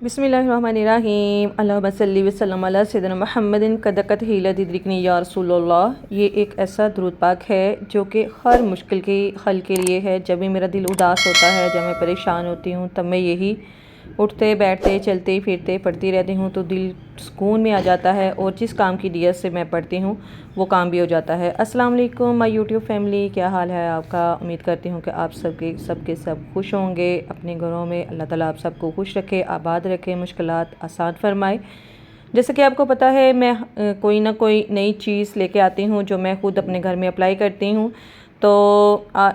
बिस्मिल्लाहिर्रहमानिर्रहीम अल्लाहुम्मा सल्ली वसल्लम अला सय्यिदिना मुहम्मदिन कदकत हीला दिद्रिकनी या रसूलल्लाह। ये एक ऐसा दुरूद पाक है जो कि हर मुश्किल के हल के लिए है। जब भी मेरा दिल उदास होता है, जब मैं परेशान होती हूँ, तब मैं यही उठते बैठते चलते फिरते पढ़ती रहती हूँ तो दिल सुकून में आ जाता है और जिस काम की नीयत से मैं पढ़ती हूँ वो काम भी हो जाता है। अस्सलाम वालेकुम माय यूट्यूब फैमिली, क्या हाल है आपका? उम्मीद करती हूँ कि आप सब खुश होंगे अपने घरों में। अल्लाह ताला आप सबको खुश रखे, आबाद रखे, मुश्किलात आसान फरमाए। जैसे कि आपको पता है मैं कोई ना कोई नई चीज़ लेके आती हूँ जो मैं ख़ुद अपने घर में अप्लाई करती हूँ। तो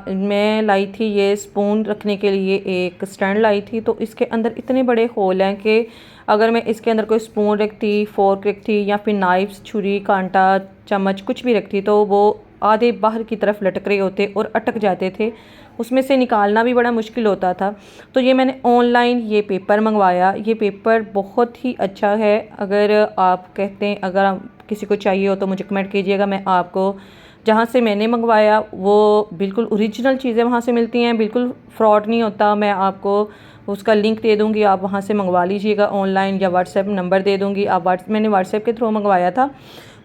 मैं लाई थी ये स्पून रखने के लिए एक स्टैंड लाई थी। तो इसके अंदर इतने बड़े होल हैं कि अगर मैं इसके अंदर कोई स्पून रखती, फोर्क रखती या फिर नाइफ, छुरी, कांटा, चम्मच कुछ भी रखती तो वो आधे बाहर की तरफ लटक रहे होते और अटक जाते थे। उसमें से निकालना भी बड़ा मुश्किल होता था। तो ये मैंने ऑनलाइन ये पेपर मंगवाया। ये पेपर बहुत ही अच्छा है। अगर आप कहते हैं, अगर आप किसी को चाहिए हो तो मुझे कमेंट कीजिएगा। मैं आपको जहाँ से मैंने मंगवाया वो बिल्कुल ओरिजिनल चीज़ें वहाँ से मिलती हैं, बिल्कुल फ्रॉड नहीं होता। मैं आपको उसका लिंक दे दूँगी, आप वहाँ से मंगवा लीजिएगा ऑनलाइन, या व्हाट्सएप नंबर दे दूँगी। मैंने व्हाट्सएप के थ्रू मंगवाया था।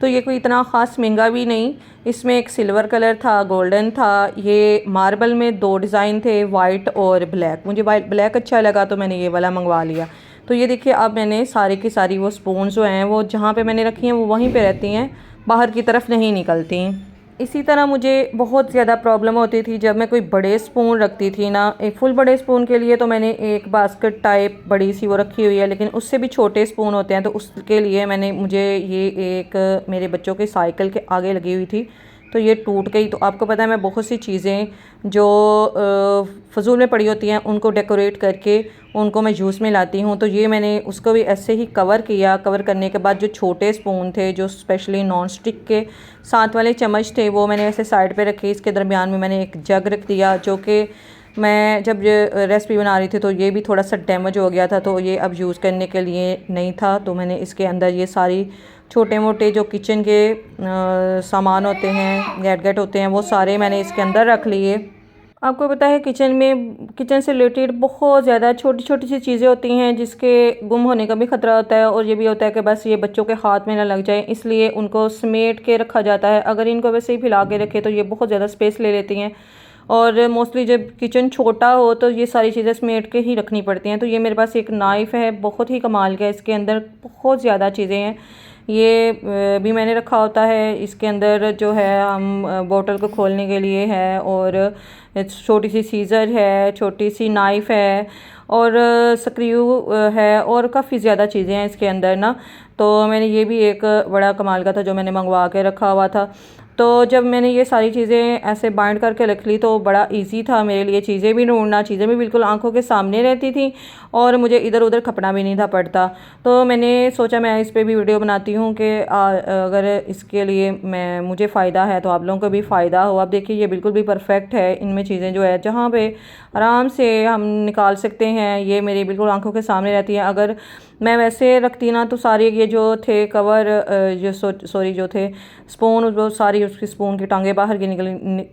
तो ये कोई इतना ख़ास महंगा भी नहीं। इसमें एक सिल्वर कलर था, गोल्डन था, ये मार्बल में दो डिज़ाइन थे, वाइट और ब्लैक। मुझे ब्लैक अच्छा लगा तो मैंने ये वाला मंगवा लिया। तो ये देखिए, अब मैंने सारी की सारी वो स्पून जो हैं वो जहाँ पे मैंने रखी हैं वो वहीं पे रहती हैं, बाहर की तरफ नहीं निकलती। इसी तरह मुझे बहुत ज़्यादा प्रॉब्लम होती थी जब मैं कोई बड़े स्पून रखती थी ना। एक फुल बड़े स्पून के लिए तो मैंने एक बास्केट टाइप बड़ी सी वो रखी हुई है, लेकिन उससे भी छोटे स्पून होते हैं तो उसके लिए मुझे ये एक मेरे बच्चों के साइकिल के आगे लगी हुई थी तो ये टूट गई। तो आपको पता है मैं बहुत सी चीज़ें जो फजूल में पड़ी होती हैं उनको डेकोरेट करके उनको मैं यूज़ में लाती हूँ। तो ये मैंने उसको भी ऐसे ही कवर किया। कवर करने के बाद जो छोटे स्पून थे, जो स्पेशली नॉन स्टिक के साथ वाले चम्मच थे, वो मैंने ऐसे साइड पे रखे। इसके दरमियान में मैंने एक जग रख दिया, जो कि मैं जब ये रेसिपी बना रही थी तो ये भी थोड़ा सा डैमेज हो गया था, तो ये अब यूज़ करने के लिए नहीं था। तो मैंने इसके अंदर ये सारी छोटे मोटे जो किचन के सामान होते हैं, गैजेट होते हैं, वो सारे मैंने इसके अंदर रख लिए। आपको पता है किचन से रिलेटेड बहुत ज़्यादा छोटी छोटी सी चीज़ें होती हैं जिसके गुम होने का भी ख़तरा होता है, और ये भी होता है कि बस ये बच्चों के हाथ में ना लग जाए, इसलिए उनको समेट के रखा जाता है। अगर इनको वैसे ही फैला के रखे तो ये बहुत ज़्यादा स्पेस ले लेती हैं, और मोस्टली जब किचन छोटा हो तो ये सारी चीज़ें समेट के ही रखनी पड़ती हैं। तो ये मेरे पास एक नाइफ़ है, बहुत ही कमाल का है। इसके अंदर बहुत ज़्यादा चीज़ें हैं। ये भी मैंने रखा होता है। इसके अंदर जो है हम बोतल को खोलने के लिए है, और छोटी सी सीज़र है, छोटी सी नाइफ़ है, और स्क्रू है, और काफ़ी ज़्यादा चीज़ें हैं इसके अंदर ना। तो मैंने ये भी एक बड़ा कमाल का था जो मैंने मंगवा के रखा हुआ था। तो जब मैंने ये सारी चीज़ें ऐसे बाइंड करके रख ली तो बड़ा इजी था मेरे लिए चीज़ें भी ढूंढना। चीज़ें भी बिल्कुल आंखों के सामने रहती थी और मुझे इधर उधर खपना भी नहीं था पड़ता। तो मैंने सोचा मैं इस पे भी वीडियो बनाती हूँ कि अगर इसके लिए मुझे फ़ायदा है तो आप लोगों को भी फ़ायदा हो। अब देखिए ये बिल्कुल भी परफेक्ट है। इनमें चीज़ें जो है जहाँ पे आराम से हम निकाल सकते हैं, ये मेरी बिल्कुल आंखों के सामने रहती हैं। अगर मैं वैसे रखती ना तो सारे ये जो थे कवर जो थे स्पून, वो सारी उसकी स्पून की टांगे बाहर की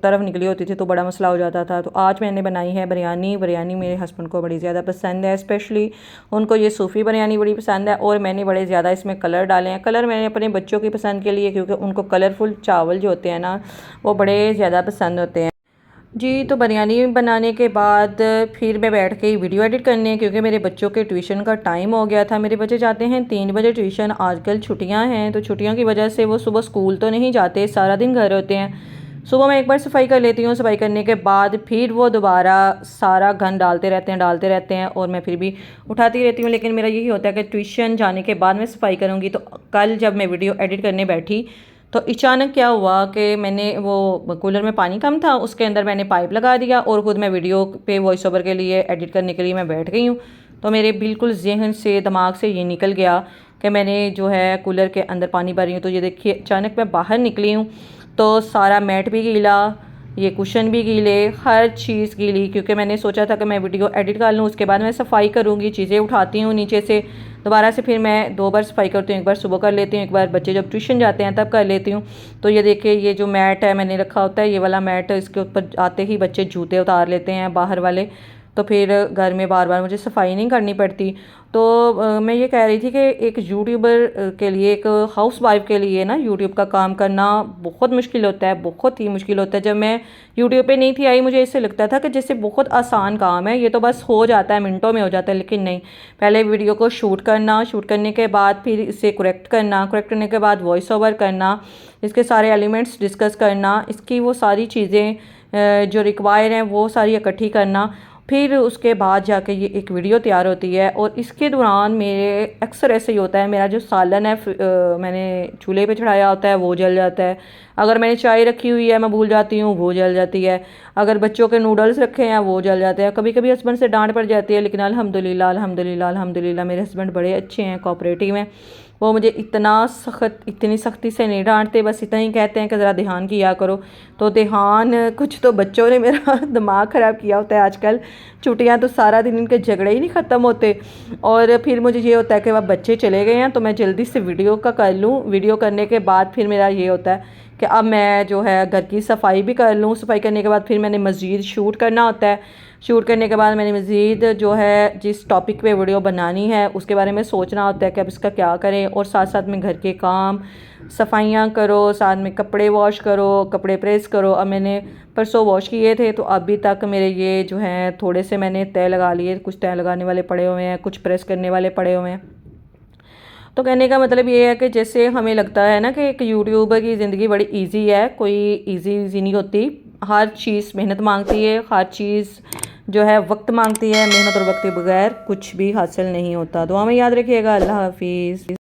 तरफ निकली होती थी तो बड़ा मसला हो जाता था। तो आज मैंने बनाई है बिरयानी। बिरयानी मेरे हस्बैंड को बड़ी ज़्यादा पसंद है, स्पेशली उनको ये सूफ़ी बिरयानी बड़ी पसंद है, और मैंने बड़े ज़्यादा इसमें कलर डाले हैं। कलर मैंने अपने बच्चों की पसंद के लिए, क्योंकि उनको कलरफुल चावल जो होते हैं ना वो बड़े ज़्यादा पसंद होते हैं जी। तो बिरयानी बनाने के बाद फिर मैं बैठ के वीडियो एडिट करने, क्योंकि मेरे बच्चों के ट्यूशन का टाइम हो गया था। मेरे बच्चे जाते हैं 3 बजे ट्यूशन। आजकल छुट्टियां हैं तो छुट्टियों की वजह से वो सुबह स्कूल तो नहीं जाते, सारा दिन घर होते हैं। सुबह मैं एक बार सफाई कर लेती हूँ, सफाई करने के बाद फिर वो दोबारा सारा गंद डालते रहते हैं और मैं फिर भी उठाती रहती हूँ। लेकिन मेरा यही होता है कि ट्यूशन जाने के बाद मैं सफाई करूँगी। तो कल जब मैं वीडियो एडिट करने बैठी तो अचानक क्या हुआ कि मैंने वो कूलर में पानी कम था, उसके अंदर मैंने पाइप लगा दिया और ख़ुद मैं वीडियो पे वॉइस ओवर के लिए एडिट करने के लिए मैं बैठ गई हूँ। तो मेरे बिल्कुल जहन से, दिमाग से ये निकल गया कि मैंने जो है कूलर के अंदर पानी भर रही हूँ। तो ये देखिए अचानक मैं बाहर निकली हूँ तो सारा मैट भी गीला, ये कुशन भी गीले, हर चीज़ गीली, क्योंकि मैंने सोचा था कि मैं वीडियो एडिट कर लूँ, उसके बाद मैं सफाई करूँगी। चीज़ें उठाती हूँ नीचे से, दोबारा से फिर मैं 2 बार सफाई करती हूँ। एक बार सुबह कर लेती हूँ, एक बार बच्चे जब ट्यूशन जाते हैं तब कर लेती हूँ। तो ये देखिए ये जो मैट है मैंने रखा होता है, ये वाला मैट, इसके ऊपर आते ही बच्चे जूते उतार लेते हैं बाहर वाले। तो फिर घर में बार बार मुझे सफाई नहीं करनी पड़ती। तो मैं ये कह रही थी कि एक यूट्यूबर के लिए, एक हाउस वाइफ के लिए ना यूट्यूब का काम करना बहुत मुश्किल होता है, बहुत ही मुश्किल होता है। जब मैं यूट्यूब पे नहीं थी आई, मुझे इससे लगता था कि जैसे बहुत आसान काम है, ये तो बस हो जाता है, मिनटों में हो जाता है। लेकिन नहीं, पहले वीडियो को शूट करना, शूट करने के बाद फिर इसे करेक्ट करना, करेक्ट करने के बाद वॉइस ओवर करना, इसके सारे एलिमेंट्स डिस्कस करना, इसकी वो सारी चीज़ें जो रिक्वायर हैं वो सारी इकट्ठी करना, फिर उसके बाद जाके ये एक वीडियो तैयार होती है। और इसके दौरान मेरे अक्सर ऐसे ही होता है, मेरा जो सालन है मैंने चूल्हे पे चढ़ाया होता है वो जल जाता है। अगर मैंने चाय रखी हुई है मैं भूल जाती हूँ, वो जल जाती है। अगर बच्चों के नूडल्स रखे हैं वो जल जाते हैं। कभी कभी हस्बैंड से डांट पड़ जाती है, लेकिन अल्हम्दुलिल्लाह अल्हम्दुलिल्लाह अल्हम्दुलिल्लाह मेरे हस्बैंड बड़े अच्छे हैं, कोऑपरेटिव हैं। वो मुझे इतनी सख्ती से नहीं डांटते, बस इतना ही कहते हैं कि ज़रा ध्यान किया करो। तो ध्यान कुछ तो बच्चों ने मेरा दिमाग ख़राब किया होता है आजकल। छुट्टियां तो सारा दिन इनके झगड़े ही नहीं ख़त्म होते। और फिर मुझे ये होता है कि अब बच्चे चले गए हैं तो मैं जल्दी से वीडियो का कर लूँ। वीडियो करने के बाद फिर मेरा ये होता है कि अब मैं जो है घर की सफाई भी कर लूँ। सफाई करने के बाद फिर मैंने मज़ीद शूट करना होता है। शूट करने के बाद मैंने मज़ीद जो है जिस टॉपिक पे वीडियो बनानी है उसके बारे में सोचना होता है कि अब इसका क्या करें। और साथ साथ में घर के काम, सफाइयाँ करो, साथ में कपड़े वॉश करो, कपड़े प्रेस करो। अब मैंने परसों वॉश किए थे तो अभी तक मेरे ये जो हैं थोड़े से मैंने तय लगा लिए, कुछ तय लगाने वाले पड़े हुए हैं, कुछ प्रेस करने वाले पड़े हुए हैं। तो कहने का मतलब ये है कि जैसे हमें लगता है ना कि एक यूट्यूबर की ज़िंदगी बड़ी इजी है, कोई इजी नहीं होती। हर चीज़ मेहनत मांगती है, हर चीज़ जो है वक्त मांगती है। मेहनत और वक्त के बगैर कुछ भी हासिल नहीं होता। दुआ में याद रखिएगा। अल्लाह हाफिज़।